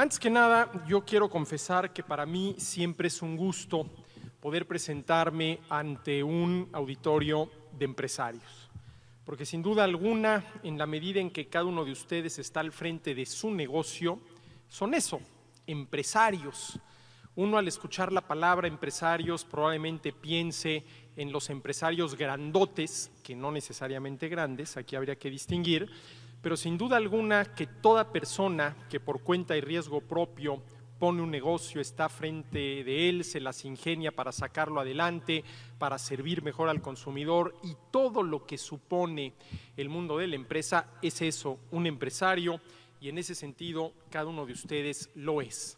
Antes que nada, yo quiero confesar que para mí siempre es un gusto poder presentarme ante un auditorio de empresarios. Porque sin duda alguna, en la medida en que cada uno de ustedes está al frente de su negocio, son eso, empresarios. Uno al escuchar la palabra empresarios probablemente piense en los empresarios grandotes, que no necesariamente grandes, aquí habría que distinguir, pero sin duda alguna que toda persona que por cuenta y riesgo propio pone un negocio, está frente de él, se las ingenia para sacarlo adelante, para servir mejor al consumidor y todo lo que supone el mundo de la empresa es eso, un empresario, y en ese sentido cada uno de ustedes lo es.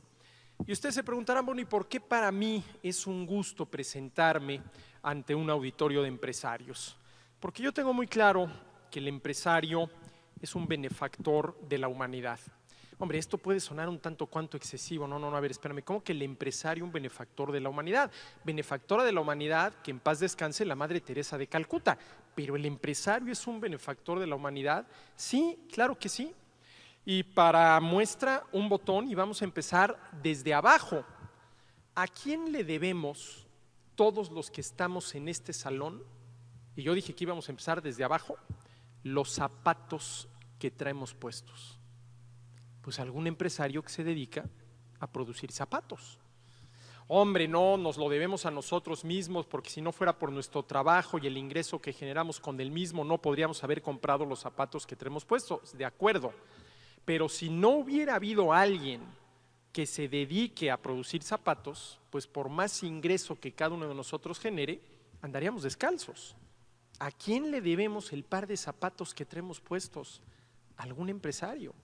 Y ustedes se preguntarán, bueno, ¿y por qué para mí es un gusto presentarme ante un auditorio de empresarios? Porque yo tengo muy claro que el empresario es un benefactor de la humanidad. Hombre, esto puede sonar un tanto cuanto excesivo. No, a ver, espérame, ¿cómo que el empresario un benefactor de la humanidad? Benefactora de la humanidad, que en paz descanse la Madre Teresa de Calcuta. ¿Pero el empresario es un benefactor de la humanidad? Sí, claro que sí. Y para muestra un botón y vamos a empezar desde abajo. ¿A quién le debemos todos los que estamos en este salón? Y yo dije que íbamos a empezar desde abajo. Los zapatos que traemos puestos. Pues algún empresario que se dedica a producir zapatos. Hombre, no, nos lo debemos a nosotros mismos, porque si no fuera por nuestro trabajo y el ingreso que generamos con el mismo, no podríamos haber comprado los zapatos que traemos puestos, de acuerdo. Pero si no hubiera habido alguien que se dedique a producir zapatos, pues por más ingreso que cada uno de nosotros genere, andaríamos descalzos. ¿A quién le debemos el par de zapatos que traemos puestos? ¿A algún empresario?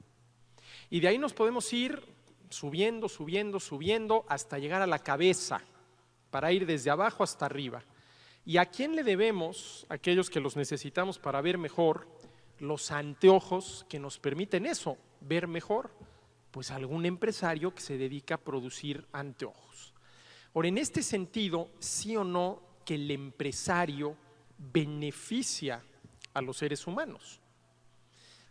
Y de ahí nos podemos ir subiendo, hasta llegar a la cabeza, para ir desde abajo hasta arriba. ¿Y a quién le debemos, aquellos que los necesitamos para ver mejor, los anteojos que nos permiten eso, ver mejor? Pues a algún empresario que se dedica a producir anteojos. Ahora, en este sentido, sí o no que el empresario beneficia a los seres humanos.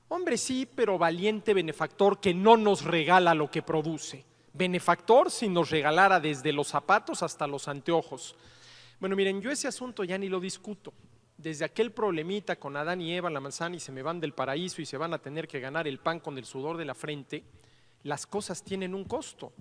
Hombre, sí, pero valiente benefactor que no nos regala lo que produce. Benefactor si nos regalara desde los zapatos hasta los anteojos. Bueno, miren, yo ese asunto ya ni lo discuto. Desde aquel problemita con Adán y Eva, la manzana, y se me van del paraíso y se van a tener que ganar el pan con el sudor de la frente, las cosas tienen un costo.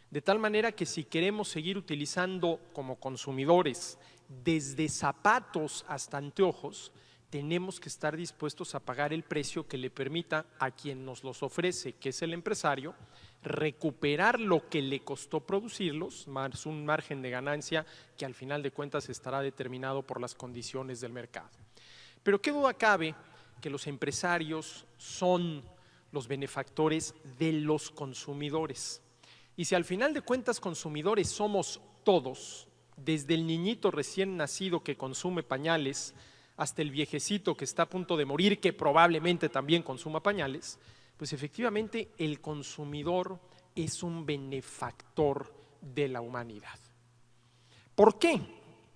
De tal manera que si queremos seguir utilizando como consumidores desde zapatos hasta anteojos, tenemos que estar dispuestos a pagar el precio que le permita a quien nos los ofrece, que es el empresario, recuperar lo que le costó producirlos, más un margen de ganancia que al final de cuentas estará determinado por las condiciones del mercado. Pero qué duda cabe que los empresarios son los benefactores de los consumidores. Y si al final de cuentas consumidores somos todos, desde el niñito recién nacido que consume pañales hasta el viejecito que está a punto de morir, que probablemente también consuma pañales, pues efectivamente el consumidor es un benefactor de la humanidad. ¿Por qué?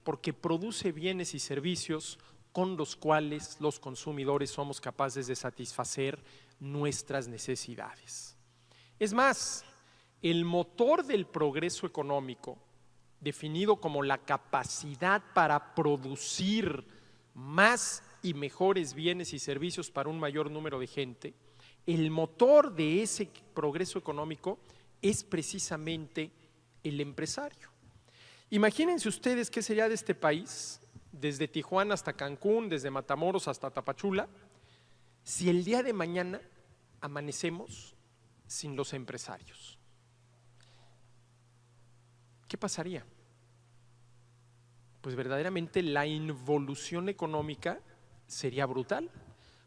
Porque produce bienes y servicios con los cuales los consumidores somos capaces de satisfacer nuestras necesidades. Es más, el motor del progreso económico, definido como la capacidad para producir más y mejores bienes y servicios para un mayor número de gente, el motor de ese progreso económico es precisamente el empresario. Imagínense ustedes qué sería de este país, desde Tijuana hasta Cancún, desde Matamoros hasta Tapachula, si el día de mañana amanecemos sin los empresarios. ¿Qué pasaría? Pues verdaderamente la involución económica sería brutal,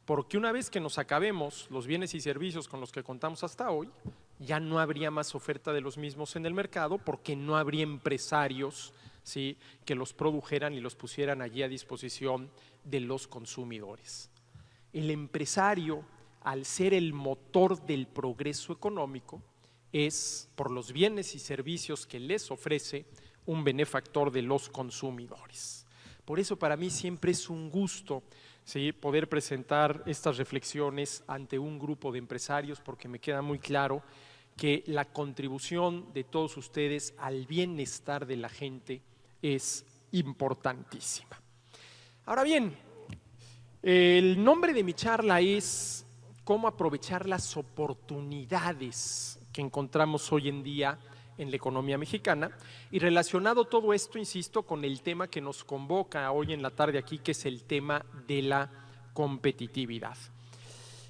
porque una vez que nos acabemos los bienes y servicios con los que contamos hasta hoy, ya no habría más oferta de los mismos en el mercado, porque no habría empresarios, ¿sí?, que los produjeran y los pusieran allí a disposición de los consumidores. El empresario, al ser el motor del progreso económico, es, por los bienes y servicios que les ofrece, un benefactor de los consumidores. Por eso para mí siempre es un gusto, ¿sí?, poder presentar estas reflexiones ante un grupo de empresarios, porque me queda muy claro que la contribución de todos ustedes al bienestar de la gente es importantísima. Ahora bien, el nombre de mi charla es cómo aprovechar las oportunidades que encontramos hoy en día en la economía mexicana, y relacionado todo esto, insisto, con el tema que nos convoca hoy en la tarde aquí, que es el tema de la competitividad.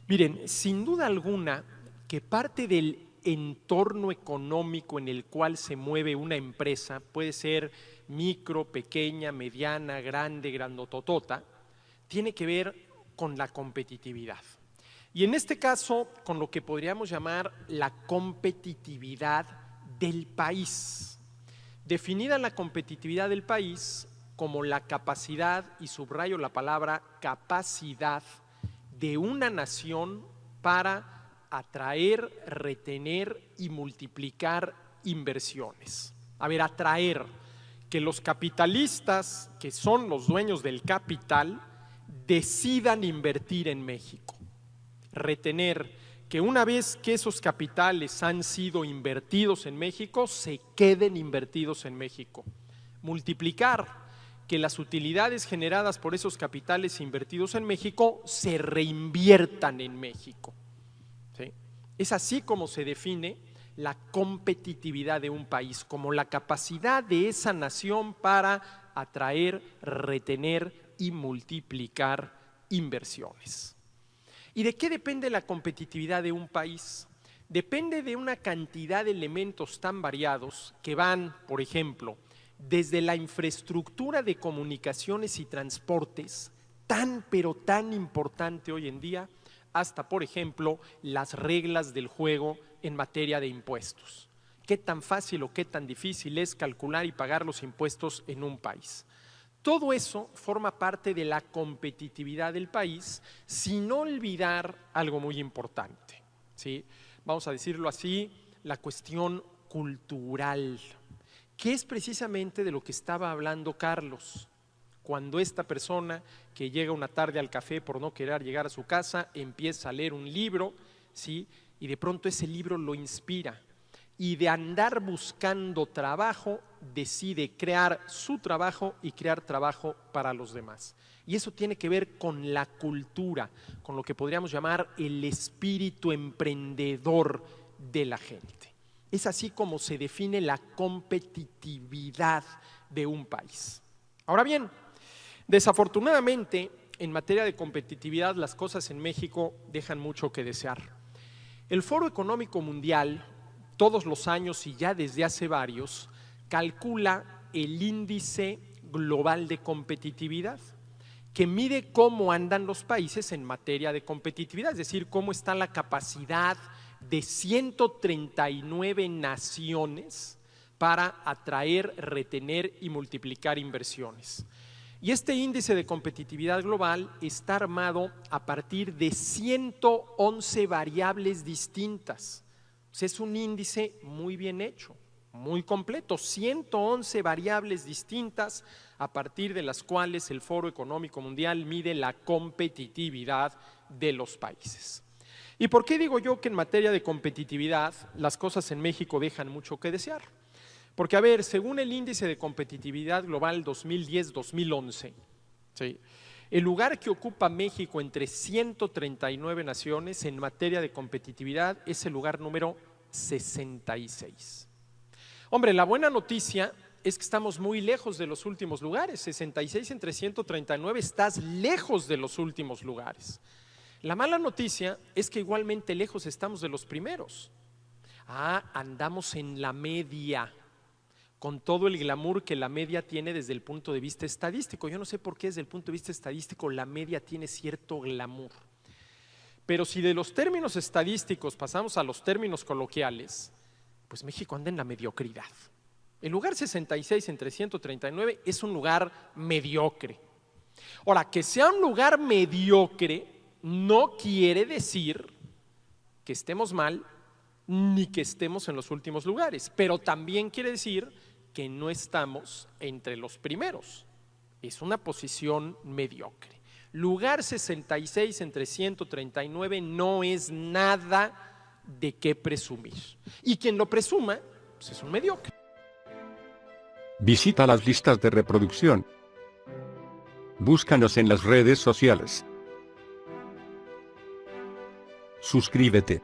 Miren, sin duda alguna que parte del entorno económico en el cual se mueve una empresa, puede ser micro, pequeña, mediana, grande, grandototota, tiene que ver con la competitividad. Y en este caso, con lo que podríamos llamar la competitividad del país. Definida la competitividad del país como la capacidad, y subrayo la palabra capacidad, de una nación para atraer, retener y multiplicar inversiones. A ver, atraer, que los capitalistas, que son los dueños del capital, decidan invertir en México. Retener, que una vez que esos capitales han sido invertidos en México, se queden invertidos en México. Multiplicar, que las utilidades generadas por esos capitales invertidos en México se reinviertan en México. ¿Sí? Es así como se define la competitividad de un país, como la capacidad de esa nación para atraer, retener y multiplicar inversiones. ¿Y de qué depende la competitividad de un país? Depende de una cantidad de elementos tan variados que van, por ejemplo, desde la infraestructura de comunicaciones y transportes, tan pero tan importante hoy en día, hasta, por ejemplo, las reglas del juego en materia de impuestos. ¿Qué tan fácil o qué tan difícil es calcular y pagar los impuestos en un país? Todo eso forma parte de la competitividad del país, sin olvidar algo muy importante, ¿sí? Vamos a decirlo así, la cuestión cultural, que es precisamente de lo que estaba hablando Carlos, cuando esta persona que llega una tarde al café por no querer llegar a su casa, empieza a leer un libro, ¿sí? Y de pronto ese libro lo inspira, y de andar buscando trabajo, decide crear su trabajo y crear trabajo para los demás. Y eso tiene que ver con la cultura, con lo que podríamos llamar el espíritu emprendedor de la gente. Es así como se define la competitividad de un país. Ahora bien, desafortunadamente, en materia de competitividad, las cosas en México dejan mucho que desear. El Foro Económico Mundial, todos los años y ya desde hace varios, calcula el índice global de competitividad, que mide cómo andan los países en materia de competitividad, es decir, cómo está la capacidad de 139 naciones para atraer, retener y multiplicar inversiones. Y este índice de competitividad global está armado a partir de 111 variables distintas. Es un índice muy bien hecho, muy completo, 111 variables distintas a partir de las cuales el Foro Económico Mundial mide la competitividad de los países. ¿Y por qué digo yo que en materia de competitividad las cosas en México dejan mucho que desear? Porque, a ver, según el índice de competitividad global 2010-2011, ¿sí?, el lugar que ocupa México entre 139 naciones en materia de competitividad es el lugar número 66. Hombre, la buena noticia es que estamos muy lejos de los últimos lugares. 66 entre 139, estás lejos de los últimos lugares. La mala noticia es que igualmente lejos estamos de los primeros. Andamos en la media, con todo el glamour que la media tiene desde el punto de vista estadístico. Yo no sé por qué desde el punto de vista estadístico la media tiene cierto glamour. Pero si de los términos estadísticos pasamos a los términos coloquiales, pues México anda en la mediocridad. El lugar 66 entre 139 es un lugar mediocre. Ahora, que sea un lugar mediocre no quiere decir que estemos mal ni que estemos en los últimos lugares, pero también quiere decir que no estamos entre los primeros. Es una posición mediocre. Lugar 66 entre 139 no es nada de qué presumir. Y quien lo presuma, pues es un mediocre. Visita las listas de reproducción. Búscanos en las redes sociales. Suscríbete.